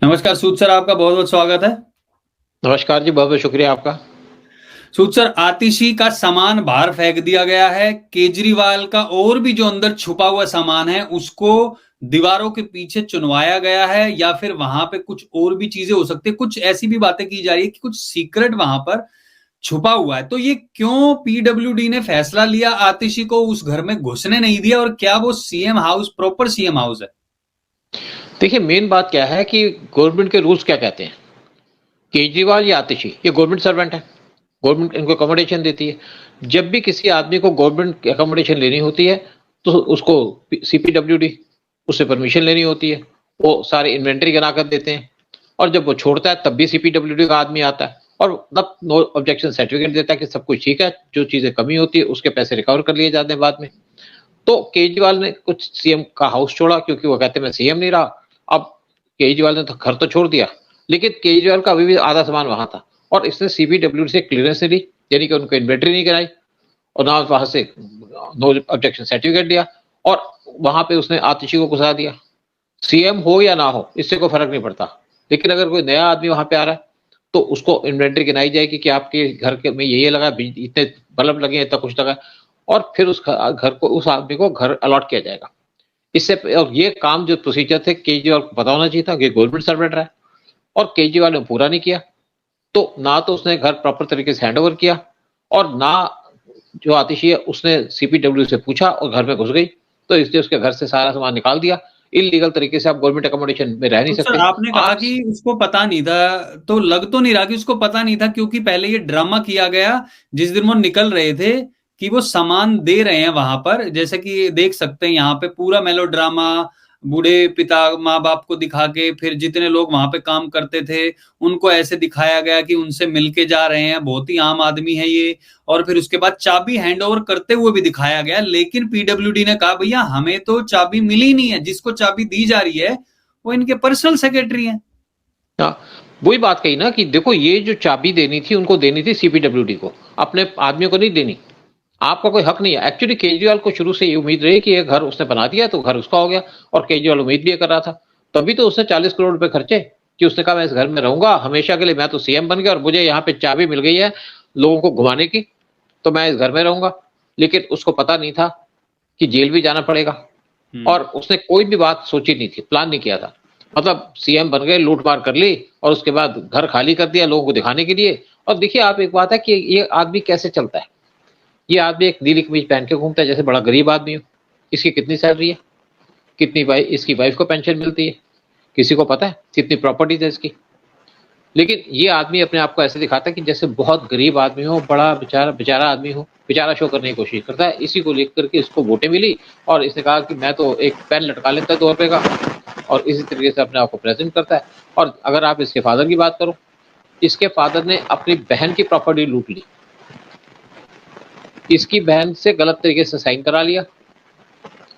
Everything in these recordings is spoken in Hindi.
नमस्कार सूद सर, आपका बहुत बहुत स्वागत है। नमस्कार जी, बहुत-बहुत शुक्रिया आपका। सूद सर, आतिशी का सामान बाहर फेंक दिया गया है। केजरीवाल का और भी जो अंदर छुपा हुआ सामान है उसको दीवारों के पीछे चुनवाया गया है, या फिर वहां पे कुछ और भी चीजें हो सकती है। कुछ ऐसी भी बातें की जा रही है कि कुछ सीक्रेट वहां पर छुपा हुआ है। तो ये क्यों पीडब्ल्यूडी ने फैसला लिया आतिशी को उस घर में घुसने नहीं दिया, और क्या वो CM house proper CM house है? देखिए, मेन बात क्या है कि गवर्नमेंट के रूल्स क्या कहते हैं। केजरीवाल या आतिशी ये गवर्नमेंट सर्वेंट है। गवर्नमेंट इनको अकोमोडेशन देती है। जब भी किसी आदमी को गवर्नमेंट अकोमोडेशन लेनी होती है तो उसको सीपीडब्ल्यूडी उससे परमिशन लेनी होती है। वो सारे इन्वेंटरी बना कर देते हैं और जब वो छोड़ता है तब भी सीपीडब्ल्यूडी का आदमी आता है और तब नो ऑब्जेक्शन सर्टिफिकेट देता है कि सब कुछ ठीक है, जो चीजें कमी होती है उसके पैसे रिकवर कर लिए जाते हैं बाद में। तो केजरीवाल ने कुछ सीएम का हाउस छोड़ा क्योंकि वो कहते हैं मैं सीएम नहीं रहा। अब केजरीवाल ने तो घर तो छोड़ दिया, लेकिन केजरीवाल का अभी भी आधा सामान वहां था और इसने सीबीडब्ल्यू से क्लियरेंस ली, यानी कि उनको इन्वेंटरी नहीं कराई और ना वहां से नो ऑब्जेक्शन सर्टिफिकेट दिया और वहां पे उसने आतिशी को घुसा दिया। सीएम हो या ना हो इससे कोई फर्क नहीं पड़ता, लेकिन अगर कोई नया आदमी वहां पे आ रहा है तो उसको इन्वेंटरी गिनाई जाएगी कि आपके घर के में ये लगा, इतने बल्ब लगे, इतना कुछ लगा और फिर उस घर को उस आदमी को घर अलॉट किया जाएगा। इससे और ये काम जो प्रोसीजर थे केजरीवाल को पता होना चाहिए था कि गवर्नमेंट सर्वेंट रहा है और केजरीवाल ने पूरा नहीं किया। तो ना तो उसने घर प्रॉपर तरीके से हैंडओवर किया और ना जो आतिशी है उसने सीपीडब्ल्यू से पूछा और घर में घुस गई, तो इसलिए उसके घर से सारा सामान निकाल दिया। इलीगल तरीके से आप गवर्नमेंट अकोमोडेशन में रह नहीं तो सर, सकते आपने कहा आज। कि उसको पता नहीं था, तो लग तो नहीं रहा कि उसको पता नहीं था, क्योंकि पहले ये ड्रामा किया गया जिस दिन वो निकल रहे थे कि वो सामान दे रहे हैं वहां पर। जैसे कि देख सकते हैं यहाँ पे पूरा मेलो ड्रामा, बूढ़े पिता माँ बाप को दिखा के, फिर जितने लोग वहां पे काम करते थे उनको ऐसे दिखाया गया कि उनसे मिलके जा रहे हैं, बहुत ही आम आदमी है ये। और फिर उसके बाद चाबी हैंड ओवर करते हुए भी दिखाया गया, लेकिन पीडब्ल्यूडी ने कहा भैया हमें तो चाबी मिली नहीं है, जिसको चाबी दी जा रही है वो इनके पर्सनल सेक्रेटरी हैं। हाँ, वही बात कही ना कि देखो ये जो चाबी देनी थी उनको देनी थी सीपीडब्ल्यूडी को, अपने आदमियों को नहीं देनी। आपका कोई हक नहीं है। एक्चुअली केजरीवाल को शुरू से ये उम्मीद रही कि ये घर उसने बना दिया तो घर उसका हो गया और केजरीवाल उम्मीद भी ये कर रहा था। तभी तो उसने 40 करोड़ रुपए खर्चे कि उसने कहा मैं इस घर में रहूंगा हमेशा के लिए, मैं तो सीएम बन गया और मुझे यहाँ पे चाबी मिल गई है लोगों को घुमाने की, तो मैं इस घर में रहूंगा। लेकिन उसको पता नहीं था कि जेल भी जाना पड़ेगा और उसने कोई भी बात सोची नहीं थी, प्लान नहीं किया था। मतलब सीएम बन गए, लूट मार कर ली और उसके बाद घर खाली कर दिया लोगों को दिखाने के लिए। और देखिए आप, एक बात है कि ये आदमी कैसे चलता है। ये आदमी एक नीली कमीज पहन के घूमता है जैसे बड़ा गरीब आदमी हो। इसकी कितनी सैलरी है, कितनी इसकी वाइफ को पेंशन मिलती है, किसी को पता है कितनी प्रॉपर्टीज है इसकी। लेकिन ये आदमी अपने आप को ऐसे दिखाता है कि जैसे बहुत गरीब आदमी हो, बड़ा बेचारा बेचारा आदमी हो, बेचारा शो करने की कोशिश करता है। इसी को लेकर के इसको वोटें मिली और इसने कहा कि मैं तो एक पेन लटका लेता है 2 रुपए का और इसी तरीके से अपने आप को प्रेजेंट करता है। और अगर आप इसके फादर की बात करो, इसके फादर ने अपनी बहन की प्रॉपर्टी लूट ली, इसकी बहन से गलत तरीके से साइन करा लिया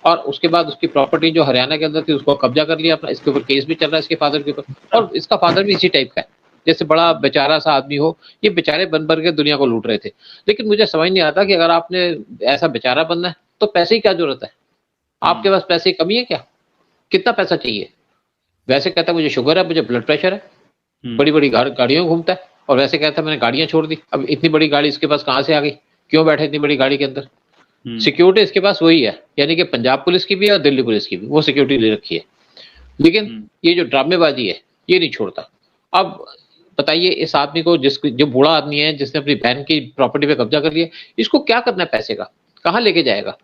और उसके बाद उसकी प्रॉपर्टी जो हरियाणा के अंदर थी उसको कब्जा कर लिया अपना। इसके ऊपर केस भी चल रहा है इसके फादर के ऊपर और इसका फादर भी इसी टाइप का है, जैसे बड़ा बेचारा सा आदमी हो। ये बेचारे बन के दुनिया को लूट रहे थे। लेकिन मुझे समझ नहीं आता कि अगर आपने ऐसा बेचारा बनना है तो पैसे की क्या जरूरत है। आपके पास पैसे की कमी है क्या, कितना पैसा चाहिए। वैसे कहता है मुझे शुगर है, मुझे ब्लड प्रेशर है, बड़ी बड़ी गाड़ियों में घूमता है और वैसे कहता है मैंने गाड़ियां छोड़ दी। अब इतनी बड़ी गाड़ी इसके पास कहां से आ गई, क्यों बैठे इतनी बड़ी गाड़ी के अंदर। सिक्योरिटी इसके पास वही है, यानी कि पंजाब पुलिस की भी है और दिल्ली पुलिस की भी, वो सिक्योरिटी ले रखी है। लेकिन ये जो ड्रामेबाजी है ये नहीं छोड़ता। अब बताइए इस आदमी को, जो बूढ़ा आदमी है जिसने अपनी बहन की प्रॉपर्टी पे कब्जा कर लिया, इसको क्या करना है पैसे का, कहाँ लेके जाएगा।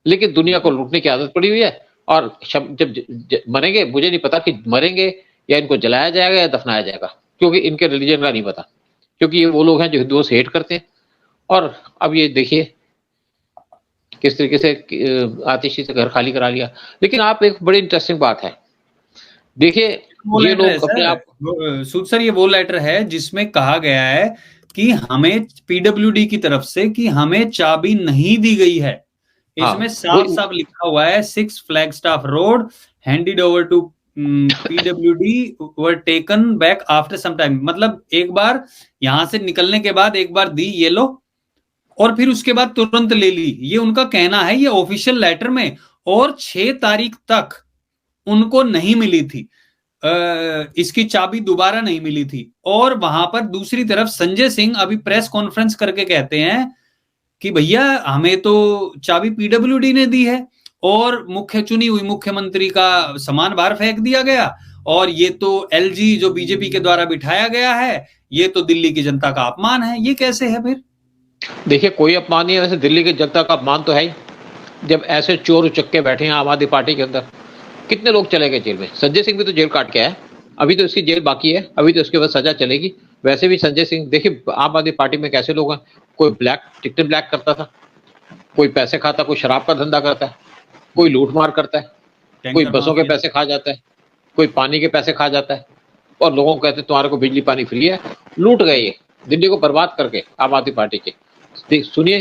लेकिन दुनिया को लूटने की आदत पड़ी हुई है और जब मरेंगे, मुझे नहीं पता कि मरेंगे या इनको जलाया जाएगा या दफनाया जाएगा, क्योंकि इनके रिलीजन का नहीं पता, क्योंकि ये वो लोग हैं जो हिंदुओं से हेट करते हैं। और अब ये देखिए किस तरीके से आतिशी से घर खाली करा लिया। लेकिन आप, एक बड़ी इंटरेस्टिंग बात है, देखिए वो ये लेटर है लोग अपने सर, आप। सूद सर, ये वो लेटर है जिसमें कहा गया है कि हमें पीडब्ल्यूडी की तरफ से कि हमें चाबी नहीं दी गई है। हाँ इसमें साफ वही। साफ लिखा हुआ है 6 Flagstaff road handed over to PWD were taken back after some time. मतलब एक बार यहां से निकलने के बाद एक बार दी ये लो और फिर उसके बाद तुरंत ले ली, ये उनका कहना है, ये ऑफिशियल लेटर में। और 6 तारीख तक उनको नहीं मिली थी। इसकी चाबी दोबारा नहीं मिली थी। और वहां पर दूसरी तरफ संजय सिंह अभी प्रेस कॉन्फ्रेंस करके कहते हैं कि भैया हमें तो चाबी पीडब्ल्यूडी ने दी है और मुख्य चुनी हुई मुख्यमंत्री का सामान बाहर फेंक दिया गया, और ये तो एलजी जो बीजेपी के द्वारा बिठाया गया है, ये तो दिल्ली की जनता का अपमान है। ये कैसे है फिर? देखिए, कोई अपमान नहीं है, वैसे दिल्ली की जनता का अपमान तो है ही। जब ऐसे चोर उचक्के बैठे हैं आम आदमी पार्टी के अंदर, कितने लोग चले गए जेल में। संजय सिंह भी तो जेल काट के आया, अभी तो इसकी जेल बाकी है, अभी तो इसके बाद सजा चलेगी। वैसे भी संजय सिंह, देखिए आम आदमी पार्टी में कैसे लोग हैं, कोई ब्लैक टिकट ब्लैक करता था, कोई पैसे खाता, कोई शराब का धंधा करता है, कोई लूट मार करता है, कोई बसों के पैसे खा जाता है, कोई पानी के पैसे खा जाता है, और लोगों को कहते तुम्हारे को बिजली पानी फ्री है। लूट गए ये दिल्ली को बर्बाद करके आम आदमी पार्टी के। सुनिए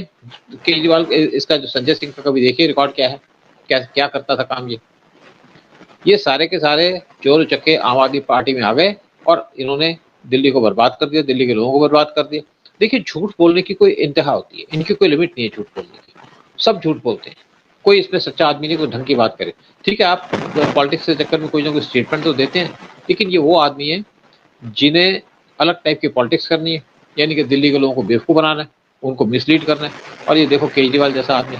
केजरीवाल, इसका जो संजय सिंह का कभी देखिए रिकॉर्ड क्या है, क्या क्या करता था काम। ये सारे के सारे चोर उचक्के आम आदमी पार्टी में आ गए और इन्होंने दिल्ली को बर्बाद कर दिया, दिल्ली के लोगों को बर्बाद कर दिया। देखिए, झूठ बोलने की कोई इंतहा होती है, इनकी कोई लिमिट नहीं है झूठ बोलने की। सब झूठ बोलते हैं, कोई इसमें सच्चा आदमी नहीं, कोई ढंग की बात करे। ठीक है, आप पॉलिटिक्स के चक्कर में कोई ना कोई स्टेटमेंट तो देते हैं, लेकिन ये वो आदमी है जिन्हें अलग टाइप की पॉलिटिक्स करनी है, यानी कि दिल्ली के लोगों को बेवकूफ़ बनाना है, उनको मिसलीड करना है। और ये देखो केजरीवाल जैसा आदमी,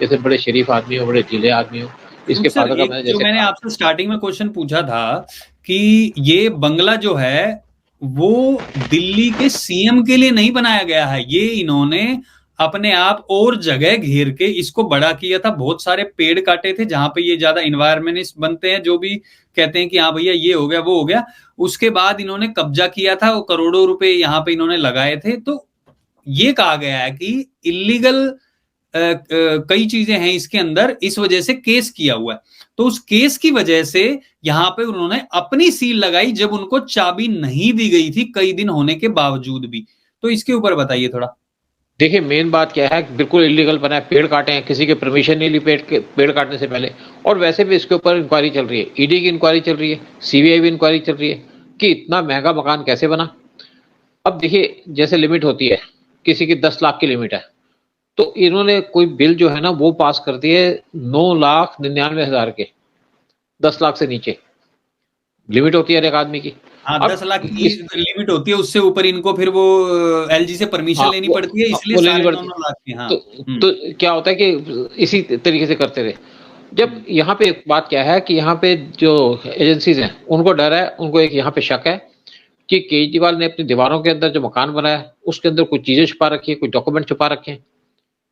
जैसे बड़े शरीफ आदमी हो, बड़े ढीले आदमी हो, इसके फादर का मैंने जो मैंने आपसे स्टार्टिंग में क्वेश्चन पूछा था कि ये बंगला जो है वो दिल्ली के सीएम के लिए नहीं बनाया गया है, ये इन्होंने अपने आप और जगह घेर के इसको बड़ा किया था। बहुत सारे पेड़ काटे थे जहां पे ये ज्यादा इन्वायरमेंटिस्ट बनते हैं, जो भी कहते हैं कि हाँ भैया ये हो गया वो हो गया। उसके बाद इन्होंने कब्जा किया था, वो करोड़ों रुपए यहाँ पे इन्होंने लगाए थे। तो ये कहा गया है कि इलीगल कई चीजें हैं इसके अंदर, इस वजह से केस किया हुआ है। तो उस केस की वजह से यहां पे उन्होंने अपनी सील लगाई जब उनको चाबी नहीं दी गई थी कई दिन होने के बावजूद भी। तो इसके ऊपर बताइए थोड़ा। देखिए, मेन बात क्या है, बिल्कुल इलीगल बना है, पेड़ काटे हैं, किसी के परमिशन नहीं ली पेड़ काटने से पहले। और वैसे भी इसके ऊपर इंक्वायरी चल रही है, ईडी की इंक्वायरी चल रही है, सीबीआई भी इंक्वायरी चल रही है कि इतना महंगा मकान कैसे बना। अब देखिए, जैसे लिमिट होती है, किसी की 10 लाख की लिमिट है, तो इन्होंने कोई बिल जो है ना वो पास कर दिए 9,99,000 के, 10 लाख से नीचे लिमिट होती है हर एक आदमी की। हाँ, 10 लाख की लिमिट होती है, उससे ऊपर इनको फिर वो एलजी से परमिशन लेनी पड़ती है, इसलिए साढ़े 9 लाख की। हाँ, तो क्या होता है कि इसी तरीके से करते रहे। जब यहाँ पे एक बात क्या है कि यहाँ पे जो एजेंसीज हैं उनको डर है, उनको एक यहाँ पे शक है कि केजरीवाल ने अपनी दीवारों के अंदर जो मकान बनाया उसके अंदर कुछ चीजें छुपा रखी है, कुछ डॉक्यूमेंट छुपा रखे हैं,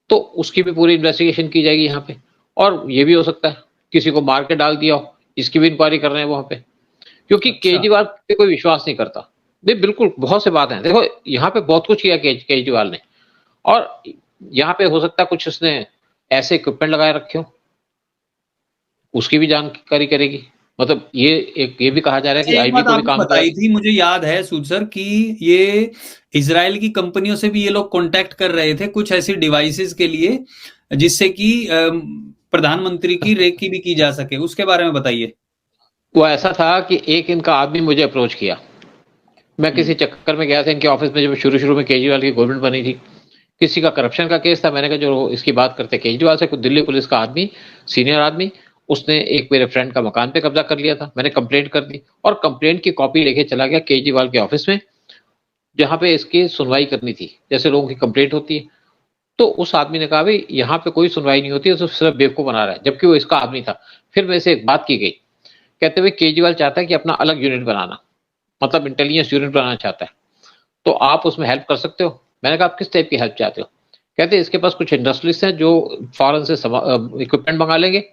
तो उसकी भी पूरी इन्वेस्टिगेशन की जाएगी यहाँ पे। और ये भी हो सकता है किसी को मार के डाल दिया हो, इसकी भी इंक्वायरी कर रहे हैं वहां पे, क्योंकि केजरीवाल पे कोई विश्वास नहीं करता। नहीं, बिल्कुल बहुत से बात है। देखो, यहाँ पे बहुत कुछ किया केजरीवाल ने, और यहाँ पे हो सकता है कुछ उसने ऐसे इक्विपमेंट लगाए रखे हो, उसकी भी जानकारी करेगी। मतलब ये भी कहा जा रहा है कि आईबी को भी काम बताई थी, मुझे याद है सूद सर, कि ये इजराइल की कंपनियों से भी ये लोग कांटेक्ट कर रहे थे कुछ ऐसी डिवाइसेस के लिए, जिससे कि प्रधानमंत्री की रेकी भी की जा सके। उसके बारे में बताइए। वो ऐसा था कि एक इनका आदमी मुझे अप्रोच किया, मैं किसी चक्कर में गया था इनके ऑफिस में, जब शुरू में केजरीवाल की गवर्नमेंट बनी थी, किसी का करप्शन का केस था। मैंने कहा जो इसकी बात करते केजरीवाल से, कुछ दिल्ली पुलिस का आदमी, सीनियर आदमी, उसने एक मेरे फ्रेंड का मकान पे कब्जा कर लिया था। मैंने कंप्लेंट कर दी और कंप्लेंट की कॉपी लेके चला गया केजरीवाल के ऑफिस में, जहां पे इसकी सुनवाई करनी थी, जैसे लोगों की कंप्लेंट होती है। तो उस आदमी ने कहा भाई यहाँ पे कोई सुनवाई नहीं होती है, तो सिर्फ बेवकूफ बना रहा है, जबकि वो इसका आदमी था। फिर मेरे से एक बात की गई, कहते हुए केजरीवाल चाहता है कि अपना अलग यूनिट बनाना, मतलब इंटेलिजेंस यूनिट बनाना चाहता है, तो आप उसमें हेल्प कर सकते हो। मैंने कहा आप किस टाइप की हेल्प चाहते हो? कहते इसके पास कुछ इंडस्ट्रीज हैं जो फॉरेन से इक्विपमेंट मंगा लेंगे।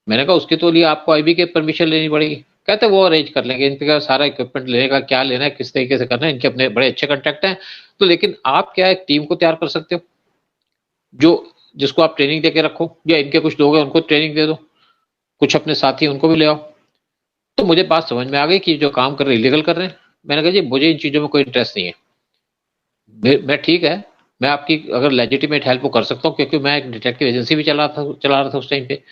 मैंने कहा उसके तो लिए आपको आईबी के परमिशन लेनी पड़ेगी। कहते वो अरेंज कर लेंगे, इनका सारा इक्विपमेंट लेने का क्या लेना है, किस तरीके से करना है, इनके अपने बड़े अच्छे कॉन्टैक्ट हैं। तो लेकिन आप क्या एक टीम को तैयार कर सकते हो जो जिसको आप ट्रेनिंग दे के रखो, या इनके कुछ लोग हैं उनको ट्रेनिंग दे दो, कुछ अपने साथी उनको भी ले आओ। तो मुझे बात समझ में आ गई कि जो काम कर रहे हैं इलीगल कर रहे हैं। मैंने कहा जी मुझे इन चीजों में कोई इंटरेस्ट नहीं है, मैं ठीक है, मैं आपकी अगर लेजिटिमेट हेल्प को कर सकता हूँ, क्योंकि मैं एक डिटेक्टिव एजेंसी भी चला रहा था उस टाइम पे।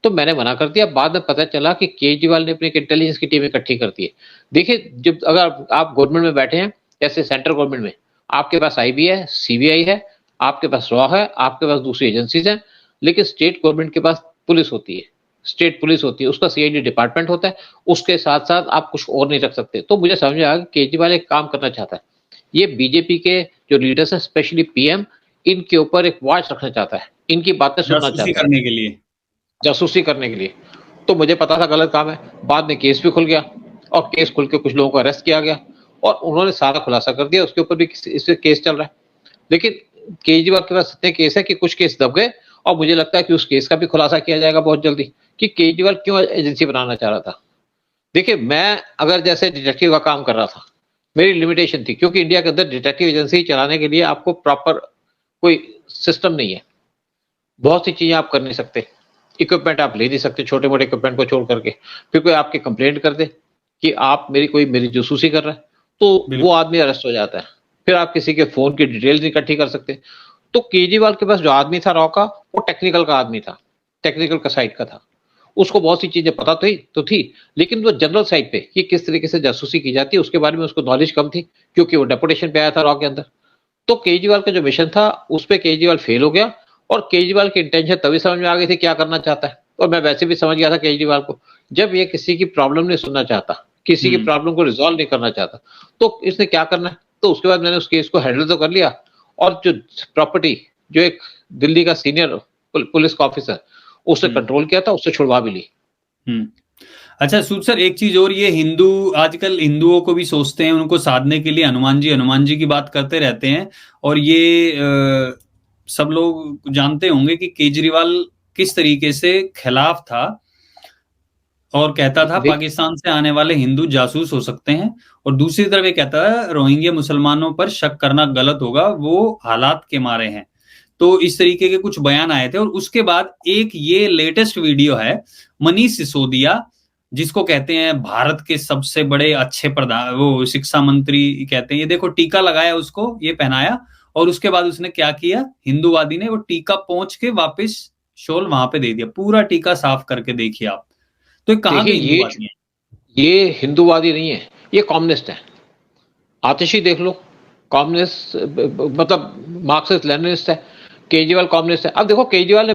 तो मैंने मना कर दिया। बाद में पता चला कि केजरीवाल ने अपनी इंटेलिजेंस की टीम इकट्ठी कर दी है। देखिए, जब अगर आप गवर्नमेंट में बैठे हैं, जैसे सेंट्रल गवर्नमेंट में, आपके पास आईबी है, सीबीआई है, आपके पास रॉ है, आपके पास दूसरी एजेंसीज हैं, लेकिन स्टेट गवर्नमेंट के पास पुलिस होती है, स्टेट पुलिस होती है, उसका सीआईडी डिपार्टमेंट होता है, उसके साथ साथ आप कुछ और नहीं रख सकते। तो मुझे समझ में आया कि केजरीवाल एक काम करना चाहता है, ये बीजेपी के जो लीडर्स हैं, स्पेशली पीएम, इनके ऊपर एक वॉच रखना चाहता है, इनकी बातें सुनना जासूसी चाहता है, करने के लिए। जासूसी करने के लिए। तो मुझे पता था गलत काम है, बाद में केस भी खुल गया और केस खुल के कुछ लोगों को अरेस्ट किया गया और उन्होंने सारा खुलासा कर दिया, उसके ऊपर भी इस पे केस चल रहा है। लेकिन केजरीवाल के पास इतने केस है कि कुछ केस दब गए और मुझे लगता है कि उस केस का भी खुलासा किया जाएगा बहुत जल्दी कि केजरीवाल क्यों एजेंसी बनाना चाह रहा था। देखिए, मैं अगर जैसे डिटेक्टिव का काम कर रहा था, मेरी लिमिटेशन थी, क्योंकि इंडिया के अंदर डिटेक्टिव एजेंसी चलाने के लिए आपको प्रॉपर कोई सिस्टम नहीं है, बहुत सी चीजें आप कर नहीं सकते, इक्विपमेंट आप ले नहीं सकते, छोटे मोटे इक्विपमेंट को छोड़ करके। फिर कोई आपकी कंप्लेंट कर दे कि आप मेरी जासूसी कर रहा है, तो वो बिल्कुल। आदमी अरेस्ट हो जाता है। फिर आप किसी के फोन की डिटेल्स इकट्ठी कर सकते। तो केजरीवाल के पास जो आदमी था रॉ का, वो टेक्निकल का आदमी था, टेक्निकल का साइड का था, उसको बहुत सी चीजें पता थी, लेकिन वो जनरल साइड पे कि किस तरीके से जासूसी की जाती है उसके बारे में उसको नॉलेज कम थी, क्योंकि वो डेपुटेशन पे आया था रॉ के अंदर। तो केजरीवाल का जो मिशन था उस पे केजरीवाल फेल हो गया और केजरीवाल की इंटेंशन तभी समझ में आ गई थी क्या करना चाहता है। और मैं वैसे भी समझ गया था केजरीवाल को, जब ये किसी की प्रॉब्लम नहीं सुनना चाहता, किसी की प्रॉब्लम को रिजॉल्व नहीं करना चाहता, तो इसने क्या करना है। तो उसके बाद मैंने उस केस को हैंडल तो कर लिया और जो प्रॉपर्टी, जो एक दिल्ली का सीनियर पुलिस का ऑफिसर, उसने कंट्रोल किया था, उससे छुड़वा भी ली। अच्छा सूद सर, एक चीज और, ये हिंदू आजकल हिंदुओं को भी सोचते हैं, उनको साधने के लिए हनुमान जी की बात करते रहते हैं। और ये सब लोग जानते होंगे कि केजरीवाल किस तरीके से खिलाफ था और कहता था पाकिस्तान से आने वाले हिंदू जासूस हो सकते हैं, और दूसरी तरफ ये कहता है रोहिंग्या मुसलमानों पर शक करना गलत होगा, वो हालात के मारे हैं। तो इस तरीके के कुछ बयान आए थे। और उसके बाद एक ये लेटेस्ट वीडियो है मनीष सिसोदिया, जिसको कहते हैं भारत के सबसे बड़े अच्छे प्रधान, वो शिक्षा मंत्री कहते हैं, ये देखो टीका लगाया उसको, ये पहनाया, और उसके बाद उसने क्या किया, हिंदूवादी ने वो टीका पोंछ के वापस शोल वहां पे दे दिया, पूरा टीका साफ करके देखिए आप। तो कहाँ के देखिए, हिंदूवादी हैं? ये हिंदूवादी नहीं है, ये कम्युनिस्ट है। आतिशी देख लो, कम्युनिस्ट मतलब मार्क्सिस्ट लेनिनिस्ट है। केजरीवाल कम्युनिस्ट है। अब देखो, केजरीवाल ने